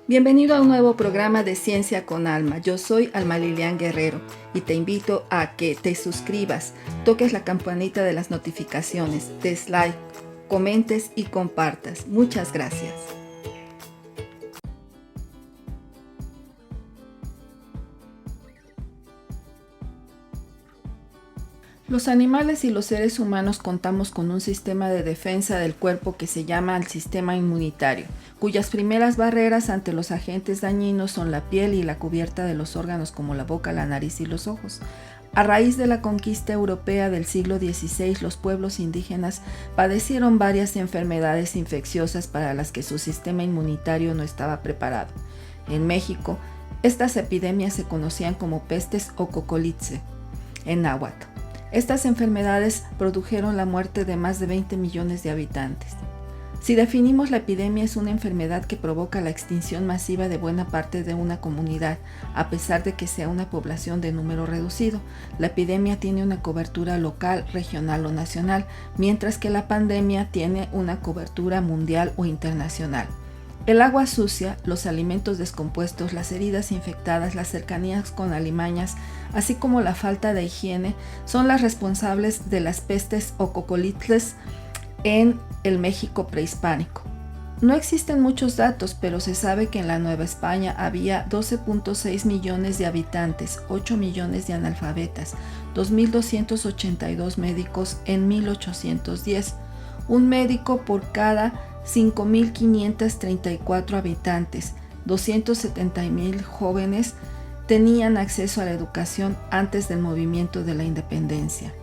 Bienvenido a un nuevo programa de Ciencia con Alma. Yo soy Alma Lilian Guerrero y te invito a que te suscribas, toques la campanita de las notificaciones, des like, comentes y compartas. Muchas gracias. Los animales y los seres humanos contamos con un sistema de defensa del cuerpo que se llama el sistema inmunitario, cuyas primeras barreras ante los agentes dañinos son la piel y la cubierta de los órganos como la boca, la nariz y los ojos. A raíz de la conquista europea del siglo XVI, los pueblos indígenas padecieron varias enfermedades infecciosas para las que su sistema inmunitario no estaba preparado. En México, estas epidemias se conocían como pestes o cocolitze en náhuatl. Estas enfermedades produjeron la muerte de más de 20 millones de habitantes. Si definimos la epidemia, es una enfermedad que provoca la extinción masiva de buena parte de una comunidad, a pesar de que sea una población de número reducido. La epidemia tiene una cobertura local, regional o nacional, mientras que la pandemia tiene una cobertura mundial o internacional. El agua sucia, los alimentos descompuestos, las heridas infectadas, las cercanías con alimañas, así como la falta de higiene, son las responsables de las pestes o cocolitres en el México prehispánico. No existen muchos datos, pero se sabe que en la Nueva España había 12.6 millones de habitantes, 8 millones de analfabetas, 2.282 médicos en 1810, un médico por cada 5.534 habitantes, 270.000 jóvenes tenían acceso a la educación antes del movimiento de la independencia.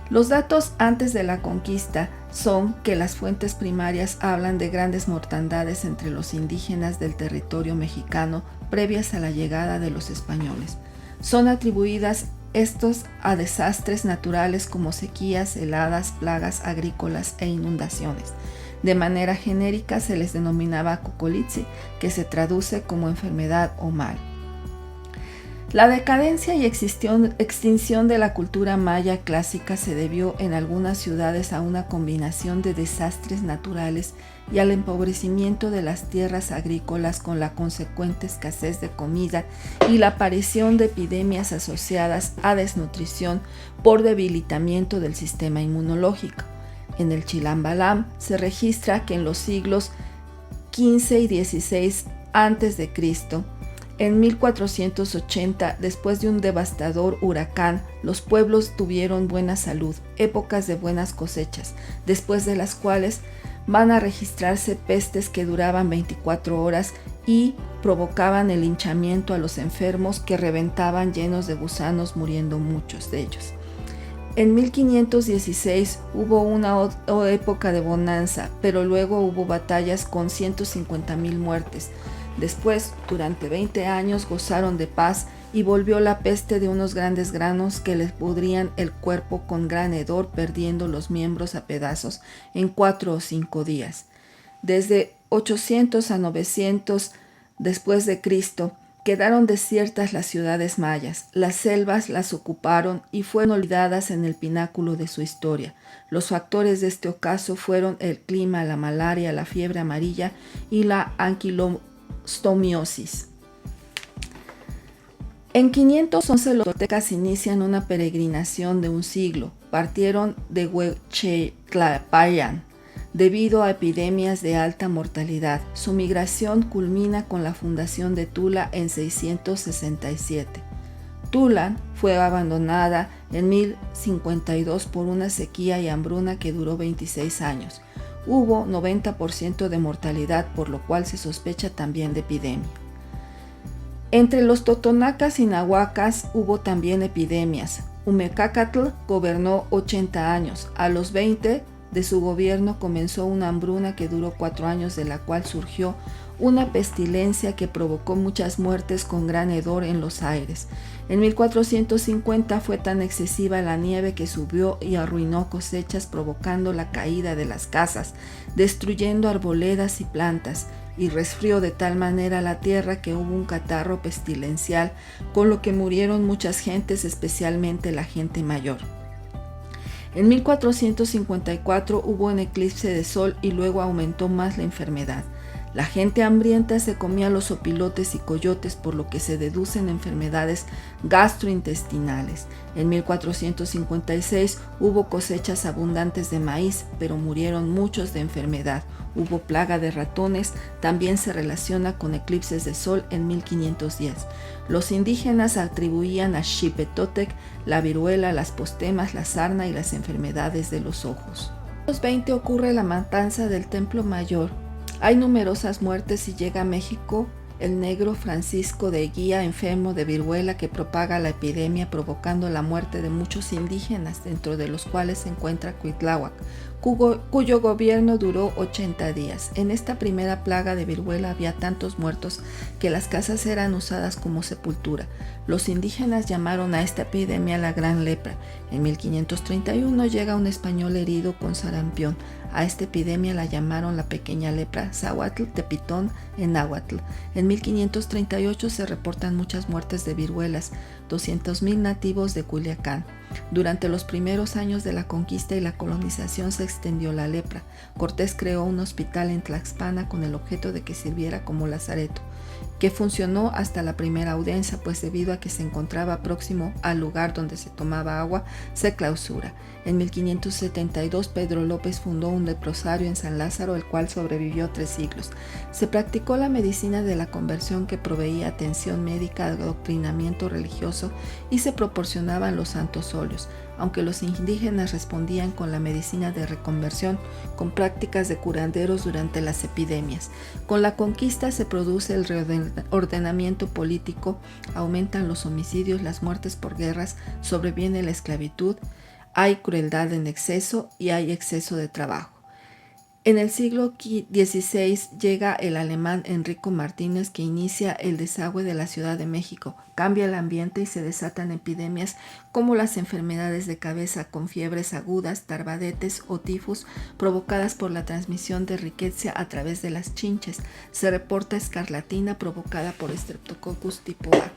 Los datos antes de la conquista son que las fuentes primarias hablan de grandes mortandades entre los indígenas del territorio mexicano previas a la llegada de los españoles. Son atribuidas estos a desastres naturales como sequías, heladas, plagas agrícolas e inundaciones. De manera genérica se les denominaba cocolitzi, que se traduce como enfermedad o mal. La decadencia y extinción de la cultura maya clásica se debió en algunas ciudades a una combinación de desastres naturales y al empobrecimiento de las tierras agrícolas con la consecuente escasez de comida y la aparición de epidemias asociadas a desnutrición por debilitamiento del sistema inmunológico. En el Chilambalam se registra que en los siglos XV y XVI a.C., en 1480, después de un devastador huracán, los pueblos tuvieron buena salud, épocas de buenas cosechas, después de las cuales van a registrarse pestes que duraban 24 horas y provocaban el hinchamiento a los enfermos que reventaban llenos de gusanos, muriendo muchos de ellos. En 1516 hubo una época de bonanza, pero luego hubo batallas con 150.000 muertes. Después, durante 20 años gozaron de paz y volvió la peste de unos grandes granos que les pudrían el cuerpo con gran hedor, perdiendo los miembros a pedazos en 4 o 5 días. Desde 800 a 900 después de Cristo, quedaron desiertas las ciudades mayas, las selvas las ocuparon y fueron olvidadas en el pináculo de su historia. Los factores de este ocaso fueron el clima, la malaria, la fiebre amarilla y la anquilostomiosis. En 511 los toltecas inician una peregrinación de un siglo. Partieron de Huechtlapallan debido a epidemias de alta mortalidad. Su migración culmina con la fundación de Tula en 667. Tula fue abandonada en 1052 por una sequía y hambruna que duró 26 años. Hubo 90% de mortalidad, por lo cual se sospecha también de epidemia. Entre los totonacas y nahuacas hubo también epidemias. Umecacatl gobernó 80 años. A los 20 de su gobierno comenzó una hambruna que duró 4 años, de la cual surgió una pestilencia que provocó muchas muertes con gran hedor en los aires. En 1450 fue tan excesiva la nieve que subió y arruinó cosechas, provocando la caída de las casas, destruyendo arboledas y plantas, y resfrió de tal manera la tierra que hubo un catarro pestilencial, con lo que murieron muchas gentes, especialmente la gente mayor. En 1454 hubo un eclipse de sol y luego aumentó más la enfermedad. La gente hambrienta se comía los opilotes y coyotes, por lo que se deducen enfermedades gastrointestinales. En 1456 hubo cosechas abundantes de maíz, pero murieron muchos de enfermedad. Hubo plaga de ratones, también se relaciona con eclipses de sol en 1510. Los indígenas atribuían a Xipetotec la viruela, las postemas, la sarna y las enfermedades de los ojos. En los 20 ocurre la matanza del Templo Mayor. Hay numerosas muertes y llega a México el negro Francisco de Eguía, enfermo de viruela, que propaga la epidemia, provocando la muerte de muchos indígenas, dentro de los cuales se encuentra Cuitláhuac, cuyo gobierno duró 80 días. En esta primera plaga de viruela había tantos muertos que las casas eran usadas como sepultura. Los indígenas llamaron a esta epidemia la Gran Lepra. En 1531 llega un español herido con sarampión. A esta epidemia la llamaron la Pequeña Lepra, Zahuatl Tepitón en náhuatl. En 1538 se reportan muchas muertes de viruelas, 200,000 nativos de Culiacán. Durante los primeros años de la conquista y la colonización se extendió la lepra. Cortés creó un hospital en Tlaxpana con el objeto de que sirviera como lazareto, que funcionó hasta la primera audiencia, pues debido a que se encontraba próximo al lugar donde se tomaba agua, se clausura. En 1572 Pedro López fundó un leprosario en San Lázaro, el cual sobrevivió 3 siglos. Se practicó la medicina de la conversión, que proveía atención médica, adoctrinamiento religioso, y se proporcionaban los santos óleos, aunque los indígenas respondían con la medicina de reconversión, con prácticas de curanderos durante las epidemias. Con la conquista se produce el reordenamiento político, aumentan los homicidios, las muertes por guerras, sobreviene la esclavitud, hay crueldad en exceso y hay exceso de trabajo. En el siglo XVI llega el alemán Enrico Martínez, que inicia el desagüe de la Ciudad de México, cambia el ambiente y se desatan epidemias como las enfermedades de cabeza con fiebres agudas, tarbadetes o tifus provocadas por la transmisión de riqueza a través de las chinches. Se reporta escarlatina provocada por Streptococcus tipo A.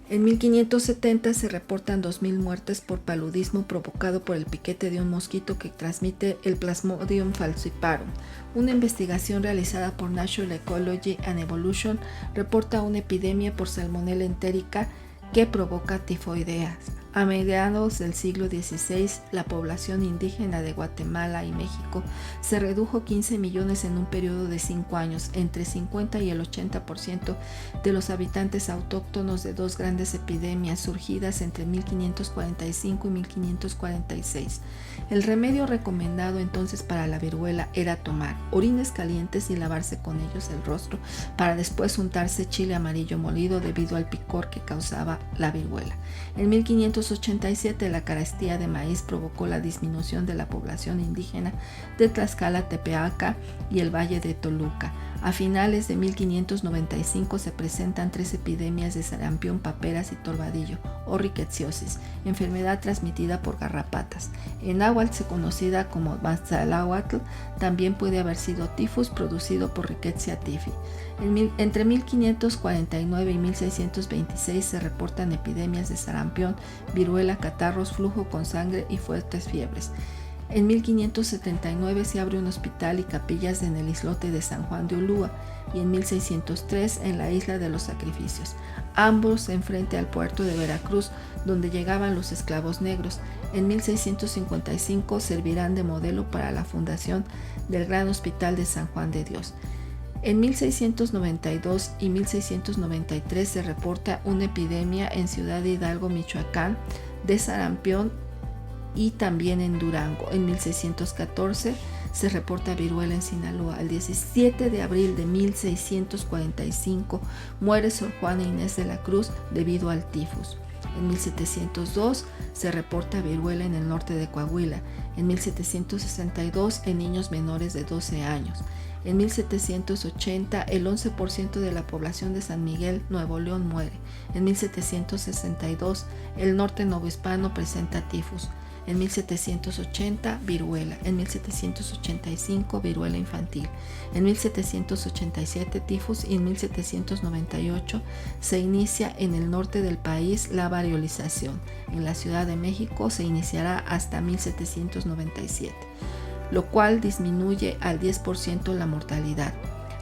En 1570 se reportan 2,000 muertes por paludismo provocado por el piquete de un mosquito que transmite el Plasmodium falciparum. Una investigación realizada por National Ecology and Evolution reporta una epidemia por salmonella entérica que provoca tifoideas. A mediados del siglo XVI, la población indígena de Guatemala y México se redujo 15 millones en un periodo de 5 años. Entre 50 y el 80% de los habitantes autóctonos de 2 grandes epidemias surgidas entre 1545 y 1546. El remedio recomendado entonces para la viruela era tomar orines calientes y lavarse con ellos el rostro, para después untarse chile amarillo molido debido al picor que causaba la viruela. En 1587 la carestía de maíz provocó la disminución de la población indígena de Tlaxcala, Tepeaca y el Valle de Toluca. A finales de 1595 se presentan 3 epidemias de sarampión, paperas y torbadillo o rickettsiosis, enfermedad transmitida por garrapatas. En náhuatl, conocida como Matzalahuatl, también puede haber sido tifus producido por Rickettsia typhi. Entre 1549 y 1626 se reportan epidemias de sarampión, viruela, catarros, flujo con sangre y fuertes fiebres. En 1579 se abre un hospital y capillas en el islote de San Juan de Ulúa, y en 1603 en la isla de los Sacrificios, ambos enfrente al puerto de Veracruz, donde llegaban los esclavos negros. En 1655 servirán de modelo para la fundación del Gran Hospital de San Juan de Dios. En 1692 y 1693 se reporta una epidemia en Ciudad de Hidalgo, Michoacán, de sarampión, y también en Durango. En 1614 se reporta viruela en Sinaloa. El 17 de abril de 1645 muere Sor Juana Inés de la Cruz debido al tifus. En 1702 se reporta viruela en el norte de Coahuila. En 1762 en niños menores de 12 años. En 1780 el 11% de la población de San Miguel, Nuevo León, muere. En 1762 el norte novohispano presenta tifus. En 1780, viruela. En 1785, viruela infantil. En 1787, tifus. Y en 1798 se inicia en el norte del país la variolización. En la Ciudad de México se iniciará hasta 1797, lo cual disminuye al 10% la mortalidad.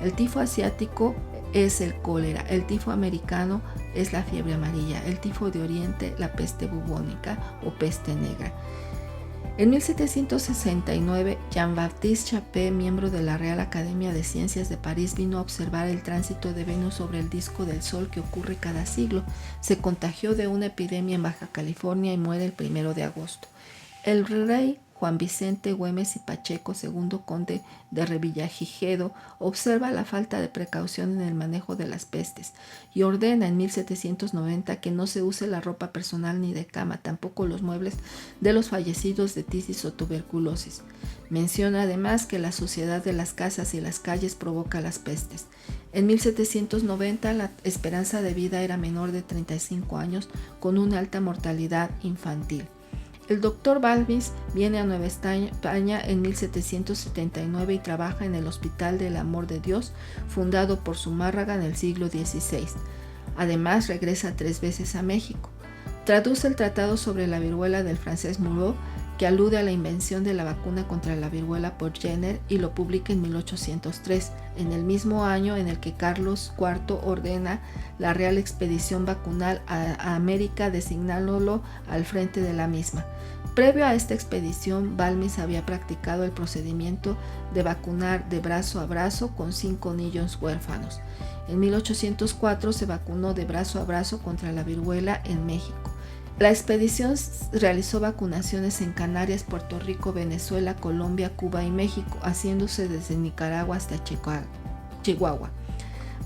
El tifo asiático es el cólera, el tifo americano es la fiebre amarilla, el tifo de Oriente la peste bubónica o peste negra. En 1769, Jean-Baptiste Chappé, miembro de la Real Academia de Ciencias de París, vino a observar el tránsito de Venus sobre el disco del Sol que ocurre cada siglo. Se contagió de una epidemia en Baja California y muere el 1 de agosto. El rey Juan Vicente Güemes y Pacheco, segundo conde de Revillagigedo, observa la falta de precaución en el manejo de las pestes y ordena en 1790 que no se use la ropa personal ni de cama, tampoco los muebles de los fallecidos de tisis o tuberculosis. Menciona además que la suciedad de las casas y las calles provoca las pestes. En 1790 la esperanza de vida era menor de 35 años, con una alta mortalidad infantil. El doctor Balmis viene a Nueva España en 1779 y trabaja en el Hospital del Amor de Dios, fundado por Zumárraga en el siglo XVI. Además, regresa 3 veces a México. Traduce el tratado sobre la viruela del francés Moreau, que alude a la invención de la vacuna contra la viruela por Jenner, y lo publica en 1803, en el mismo año en el que Carlos IV ordena la Real Expedición Vacunal a América, designándolo al frente de la misma. Previo a esta expedición, Balmis había practicado el procedimiento de vacunar de brazo a brazo con 5 niños huérfanos. En 1804 se vacunó de brazo a brazo contra la viruela en México. La expedición realizó vacunaciones en Canarias, Puerto Rico, Venezuela, Colombia, Cuba y México, haciéndose desde Nicaragua hasta Chihuahua.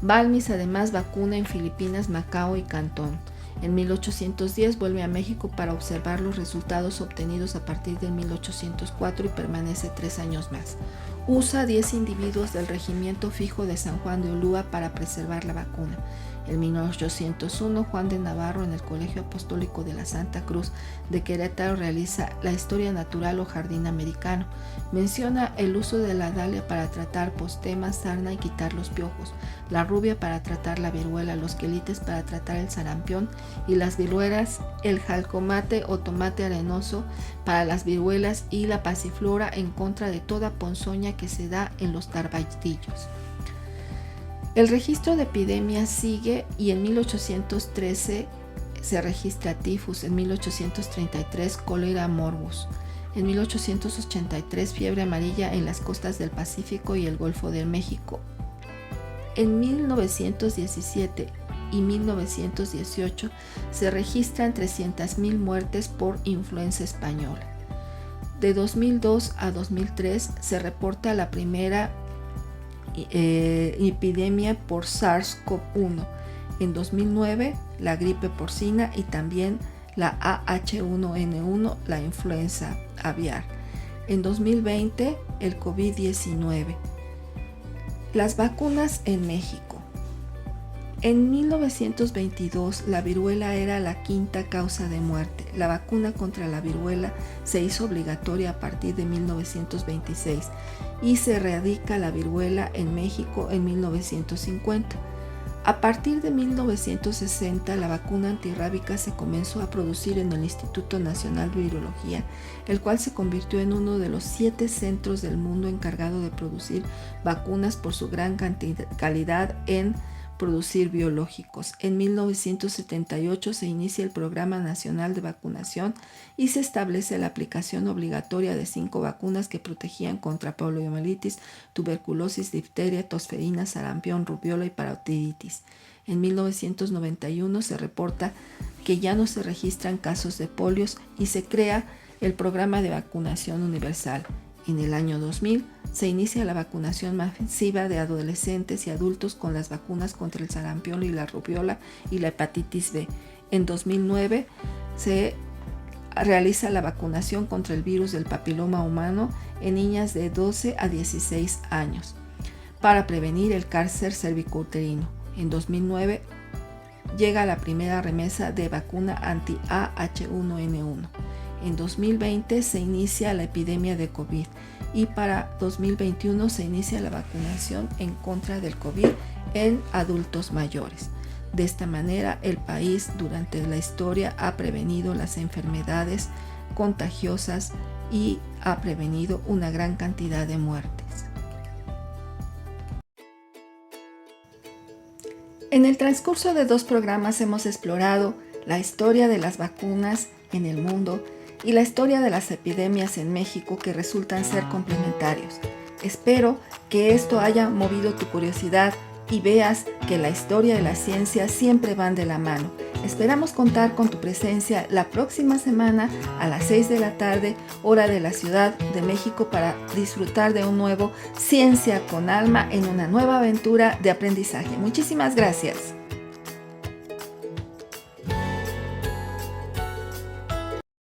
Balmis además vacuna en Filipinas, Macao y Cantón. En 1810 vuelve a México para observar los resultados obtenidos a partir de 1804 y permanece 3 años más. Usa 10 individuos del regimiento fijo de San Juan de Ulúa para preservar la vacuna. En 1801, Juan de Navarro, en el Colegio Apostólico de la Santa Cruz de Querétaro, realiza la historia natural o jardín americano. Menciona el uso de la dalia para tratar postema, sarna y quitar los piojos, la rubia para tratar la viruela, los quelites para tratar el sarampión y las viruelas, el jalcomate o tomate arenoso para las viruelas y la pasiflora en contra de toda ponzoña que se da en los tarbadillos. El registro de epidemias sigue y en 1813 se registra tifus, en 1833 cólera morbus, en 1883 fiebre amarilla en las costas del Pacífico y el Golfo de México. En 1917 y 1918 se registran 300,000 muertes por influenza española. De 2002 a 2003 se reporta la primera epidemia por SARS-CoV-1. En 2009 la gripe porcina y también la AH1N1, la influenza aviar. En 2020 el COVID-19. Las vacunas en México. En 1922 la viruela era la 5ª causa de muerte. La vacuna contra la viruela se hizo obligatoria a partir de 1926 y se erradica la viruela en México en 1950. A partir de 1960 la vacuna antirrábica se comenzó a producir en el Instituto Nacional de Virología, el cual se convirtió en uno de los 7 centros del mundo encargado de producir vacunas por su gran calidad en producir biológicos. En 1978 se inicia el Programa Nacional de Vacunación y se establece la aplicación obligatoria de 5 vacunas que protegían contra poliomielitis, tuberculosis, difteria, tosferina, sarampión, rubiola y parotiditis. En 1991 se reporta que ya no se registran casos de polios y se crea el Programa de Vacunación Universal. En el año 2000 se inicia la vacunación masiva de adolescentes y adultos con las vacunas contra el sarampión y la rubiola y la hepatitis B. En 2009 se realiza la vacunación contra el virus del papiloma humano en niñas de 12 a 16 años para prevenir el cáncer cervicouterino. En 2009 llega la primera remesa de vacuna anti-AH1N1. En 2020 se inicia la epidemia de COVID y para 2021 se inicia la vacunación en contra del COVID en adultos mayores. De esta manera, el país durante la historia ha prevenido las enfermedades contagiosas y ha prevenido una gran cantidad de muertes. En el transcurso de 2 programas hemos explorado la historia de las vacunas en el mundo y la historia de las epidemias en México que resultan ser complementarios. Espero que esto haya movido tu curiosidad y veas que la historia y la ciencia siempre van de la mano. Esperamos contar con tu presencia la próxima semana a las 6 de la tarde, hora de la Ciudad de México, para disfrutar de un nuevo Ciencia con Alma en una nueva aventura de aprendizaje. Muchísimas gracias.